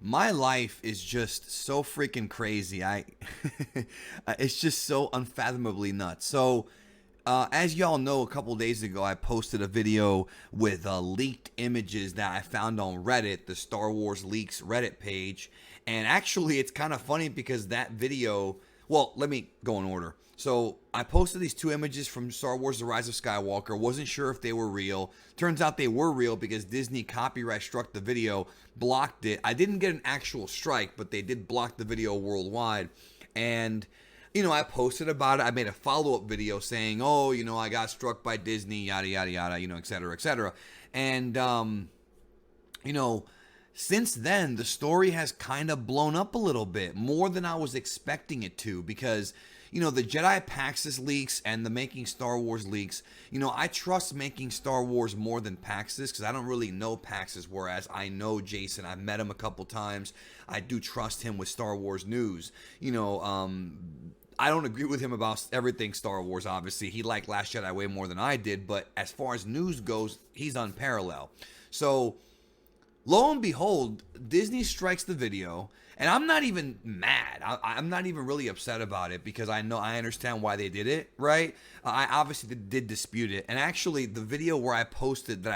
my life is just so freaking crazy. It's just so unfathomably nuts. So, as y'all know, a couple days ago, I posted a video with leaked images that I found on Reddit, the Star Wars Leaks Reddit page. And actually, it's kind of funny because that video, well, let me go in order. So I posted these two images from Star Wars The Rise of Skywalker. Wasn't sure if they were real. Turns out they were real because Disney copyright struck the video, blocked it. I didn't get an actual strike, but they did block the video worldwide. And I posted about it. I made a follow-up video saying, oh, I got struck by Disney, yada, yada, yada, et cetera, et cetera. And, you know, since then, the story has kind of blown up a little bit, more than I was expecting it to, because, the Jedi Paxis leaks and the Making Star Wars leaks, I trust Making Star Wars more than Paxis because I don't really know Paxis, whereas I know Jason. I've met him a couple times. I do trust him with Star Wars news. I don't agree with him about everything Star Wars, obviously. He liked Last Jedi way more than I did, but as far as news goes, he's unparalleled. So, lo and behold, Disney strikes the video, and I'm not even mad. I'm not even really upset about it because I understand why they did it, right? I obviously did dispute it, and actually, the video where I posted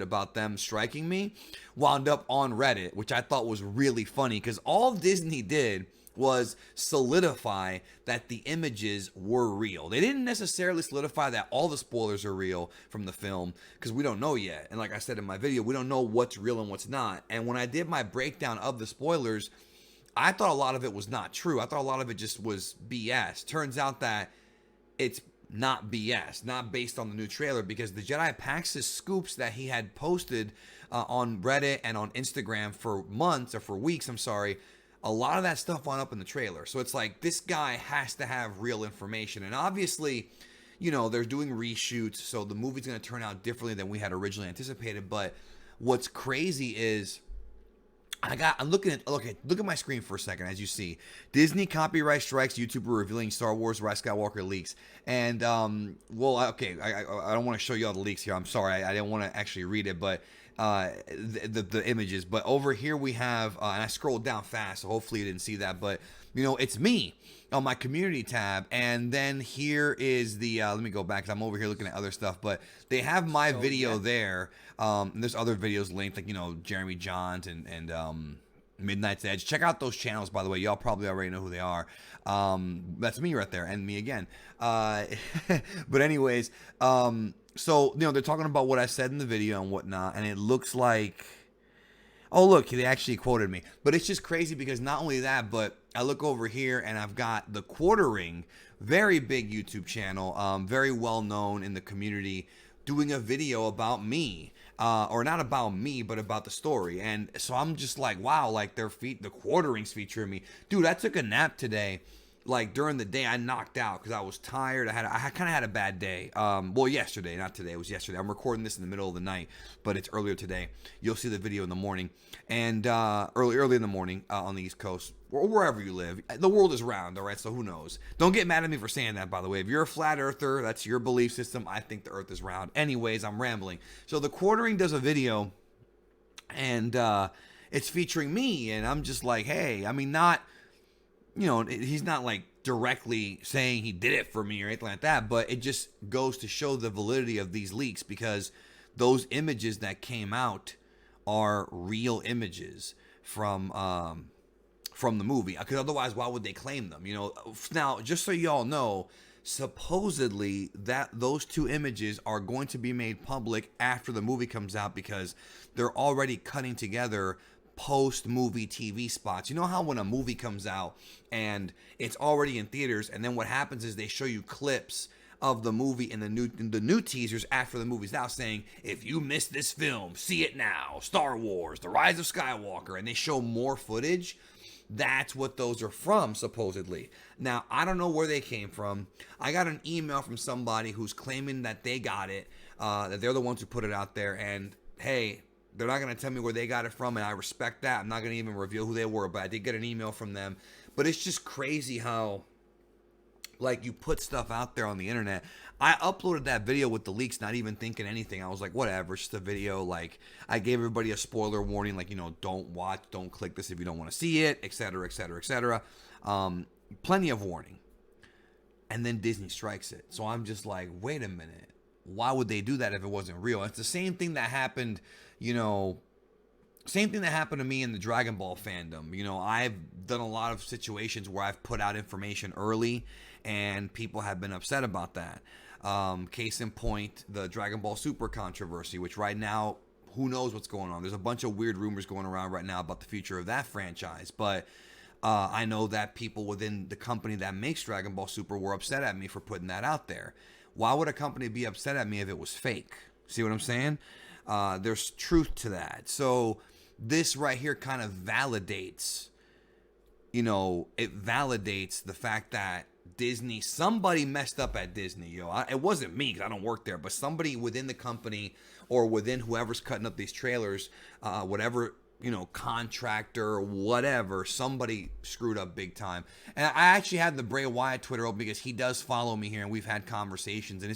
about them striking me wound up on Reddit, which I thought was really funny because all Disney did was solidify that the images were real. They didn't necessarily solidify that all the spoilers are real from the film because we don't know yet. And like I said in my video, we don't know what's real and what's not. And when I did my breakdown of the spoilers, I thought a lot of it was not true. I thought a lot of it just was BS. Turns out that it's not BS, not based on the new trailer, because the Jedi Paxis scoops that he had posted on Reddit and on Instagram for months, or for weeks, I'm sorry, a lot of that stuff wound up in the trailer. So it's like, this guy has to have real information. And obviously, they're doing reshoots, so the movie's going to turn out differently than we had originally anticipated. But what's crazy is, look at my screen for a second. As you see, Disney copyright strikes YouTuber revealing Star Wars Rise Skywalker leaks. And, okay, I don't want to show you all the leaks here. I'm sorry. I didn't want to actually read it, but the images. But over here we have, and I scrolled down fast, so hopefully you didn't see that, but it's me on my community tab. And then here is the, let me go back because I'm over here looking at other stuff, but they have my video there. And there's other videos linked, like, Jeremy Johns and Midnight's Edge. Check out those channels, by the way. Y'all probably already know who they are. That's me right there, and me again. But anyways, so, they're talking about what I said in the video and whatnot, and it looks like, oh, look, they actually quoted me. But it's just crazy because not only that, but I look over here and I've got the Quartering, very big YouTube channel, very well known in the community, doing a video about me. Or not about me, but about the story. And so I'm just like, wow, like the Quartering's featuring me. Dude, I took a nap today. Like during the day, I knocked out because I was tired. I kind of had a bad day. Well, yesterday, not today. It was yesterday. I'm recording this in the middle of the night, but it's earlier today. You'll see the video in the morning, and early in the morning on the East Coast or wherever you live. The world is round, all right. So who knows? Don't get mad at me for saying that, by the way. If you're a flat earther, that's your belief system. I think the Earth is round. Anyways, I'm rambling. So the Quartering does a video, and it's featuring me, and I'm just like, hey, I mean, not. He's not like directly saying he did it for me or anything like that, but it just goes to show the validity of these leaks because those images that came out are real images from the movie. Because otherwise, why would they claim them? Now, just so y'all know, supposedly that those two images are going to be made public after the movie comes out because they're already cutting together post-movie TV spots. You know how when a movie comes out and it's already in theaters, and then what happens is they show you clips of the movie in the new teasers after the movie's out, saying, if you missed this film, see it now, Star Wars, The Rise of Skywalker, and they show more footage. That's what those are from, supposedly. Now, I don't know where they came from. I got an email from somebody who's claiming that they got it, that they're the ones who put it out there, and hey, they're not going to tell me where they got it from, and I respect that. I'm not going to even reveal who they were, but I did get an email from them. But it's just crazy how Like, you put stuff out there on the internet. I uploaded that video with the leaks, not even thinking anything. I was like, whatever, it's just a video. Like, I gave everybody a spoiler warning, like, don't watch, don't click this if you don't want to see it, etc., etc., etc. Plenty of warning. And then Disney strikes it. So I'm just like, wait a minute. Why would they do that if it wasn't real? It's the same thing that happened, same thing that happened to me in the Dragon Ball fandom. I've done a lot of situations where I've put out information early and people have been upset about that. Case in point, the Dragon Ball Super controversy, which right now, who knows what's going on. There's a bunch of weird rumors going around right now about the future of that franchise. But I know that people within the company that makes Dragon Ball Super were upset at me for putting that out there. Why would a company be upset at me if it was fake? See what I'm saying? There's truth to that. So this right here kind of validates, it validates the fact that Disney, somebody messed up at Disney, it wasn't me because I don't work there, but somebody within the company or within whoever's cutting up these trailers, whatever, contractor, whatever, somebody screwed up big time. And I actually had the Bray Wyatt Twitter open because he does follow me here and we've had conversations, and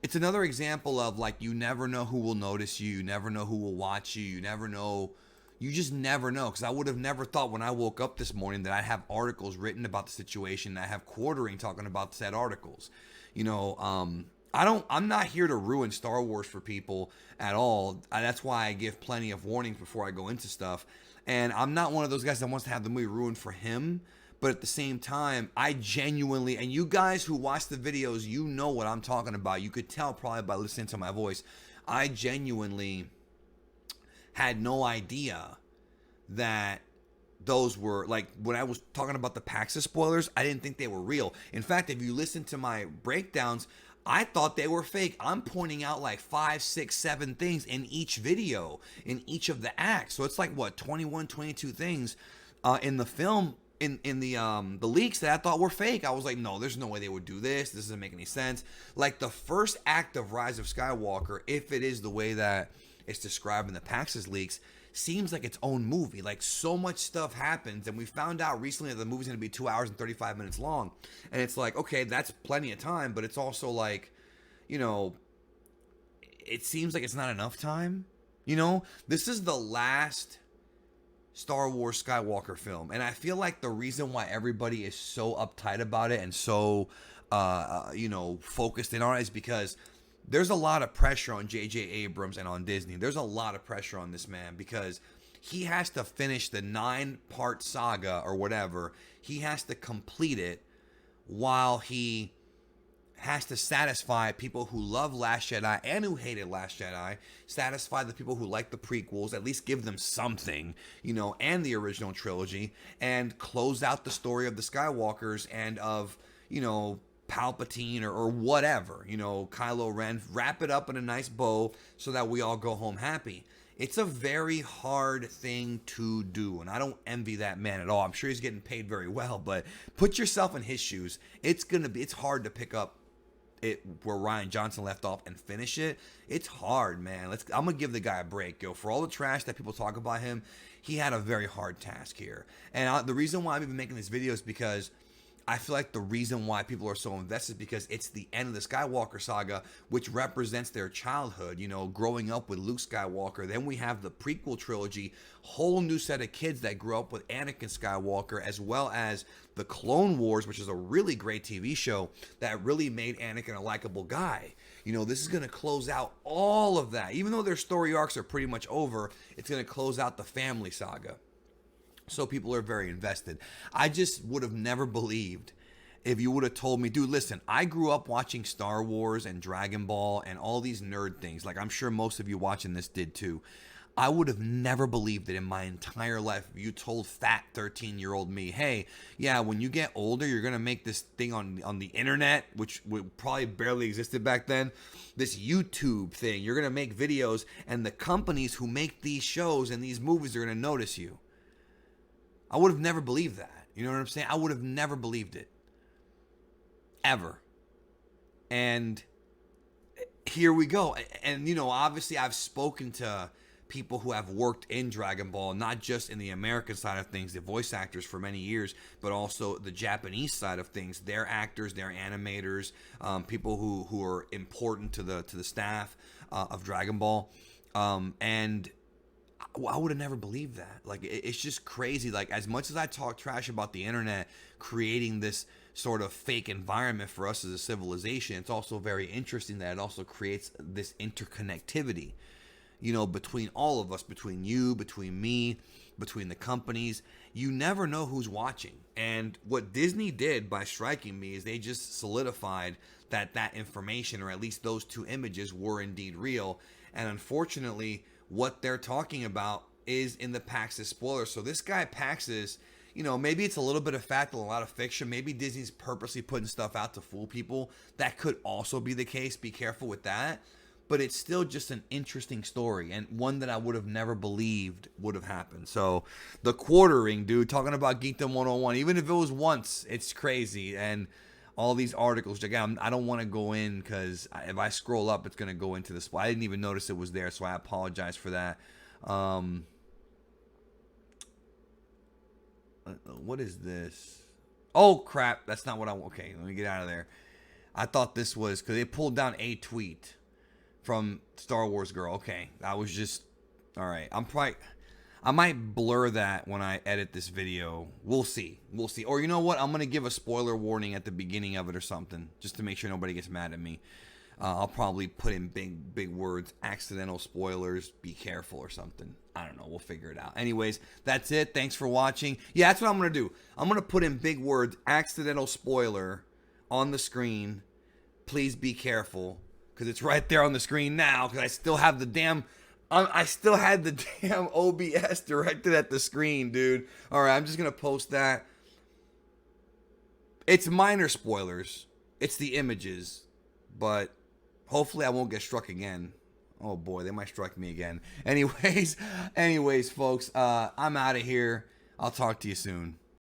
it's another example of, like, you never know who will notice you. You never know who will watch you. You never know. You just never know. Because I would have never thought when I woke up this morning that I'd have articles written about the situation. That I have Quartering talking about said articles. I'm not here to ruin Star Wars for people at all. That's why I give plenty of warnings before I go into stuff. And I'm not one of those guys that wants to have the movie ruined for him. But at the same time, I genuinely, and you guys who watch the videos, you know what I'm talking about. You could tell probably by listening to my voice. I genuinely had no idea that those were, like, when I was talking about the Paxos spoilers, I didn't think they were real. In fact, if you listen to my breakdowns, I thought they were fake. I'm pointing out like 5, 6, 7 things in each video, in each of the acts. So it's like, what, 21, 22 things in the film, in the leaks that I thought were fake. I was like, no, there's no way they would do this. This doesn't make any sense. Like, the first act of Rise of Skywalker, if it is the way that it's described in the Paxos leaks, seems like its own movie. Like, so much stuff happens, and we found out recently that the movie's going to be 2 hours and 35 minutes long. And it's like, okay, that's plenty of time, but it's also like, it seems like it's not enough time. This is the last Star Wars Skywalker film, and I feel like the reason why everybody is so uptight about it and so focused in on it is because there's a lot of pressure on J.J. Abrams and on Disney. There's a lot of pressure on this man because he has to finish the 9-part saga or whatever. He has to complete it while he has to satisfy people who love Last Jedi and who hated Last Jedi, satisfy the people who like the prequels, at least give them something, and the original trilogy, and close out the story of the Skywalkers and of, Palpatine or whatever, Kylo Ren, wrap it up in a nice bow so that we all go home happy. It's a very hard thing to do, and I don't envy that man at all. I'm sure he's getting paid very well, but put yourself in his shoes. It's hard to pick up it where Rian Johnson left off and finish it. It's hard, man. I'm gonna give the guy a break, for all the trash that people talk about him. He had a very hard task here, and the reason why I'm even making this video is because I feel like the reason why people are so invested is because it's the end of the Skywalker saga, which represents their childhood, growing up with Luke Skywalker. Then we have the prequel trilogy, whole new set of kids that grew up with Anakin Skywalker, as well as the Clone Wars, which is a really great TV show that really made Anakin a likable guy. This is going to close out all of that. Even though their story arcs are pretty much over, it's going to close out the family saga. So people are very invested. I just would have never believed if you would have told me, dude, listen, I grew up watching Star Wars and Dragon Ball and all these nerd things. Like, I'm sure most of you watching this did too. I would have never believed it in my entire life if you told fat 13-year-old me, hey, yeah, when you get older, you're going to make this thing on the internet, which probably barely existed back then, this YouTube thing. You're going to make videos, and the companies who make these shows and these movies are going to notice you. I would have never believed that. You know what I'm saying? I would have never believed it. Ever. And here we go. And, obviously I've spoken to people who have worked in Dragon Ball, not just in the American side of things, the voice actors for many years, but also the Japanese side of things. Their actors, their animators, people who are important to the staff of Dragon Ball, and I would have never believed that. Like, it's just crazy. Like, as much as I talk trash about the internet creating this sort of fake environment for us as a civilization, it's also very interesting that it also creates this interconnectivity, you know, between all of us, between you, between me, between the companies. You never know who's watching. And what Disney did by striking me is they just solidified that information, or at least those two images, were indeed real. And unfortunately, what they're talking about is in the Pax's spoilers. So this guy Pax's, you know, maybe it's a little bit of fact and a lot of fiction. Maybe Disney's purposely putting stuff out to fool people. That could also be the case. Be careful with that. But it's still just an interesting story, and one that I would have never believed would have happened. So the quartering, dude, talking about Geekdom 101, even if it was once, it's crazy. And all these articles, again, I don't want to go in because if I scroll up, it's going to go into the spot. I didn't even notice it was there, so I apologize for that. What is this? Oh, crap. That's not what I want. Okay, let me get out of there. I thought this was because they pulled down a tweet from Star Wars Girl. Okay, I was just... All right, I might blur that when I edit this video. We'll see. We'll see. Or you know what? I'm going to give a spoiler warning at the beginning of it or something, just to make sure nobody gets mad at me. I'll probably put in big words, accidental spoilers, be careful or something. I don't know. We'll figure it out. Anyways, that's it. Thanks for watching. Yeah, that's what I'm going to do. I'm going to put in big words, accidental spoiler, on the screen. Please be careful, because it's right there on the screen now, because I still have the damn... I still had the damn OBS directed at the screen, dude. All right, I'm just going to post that. It's minor spoilers. It's the images. But hopefully I won't get struck again. Oh, boy, they might strike me again. Anyways, folks, I'm out of here. I'll talk to you soon.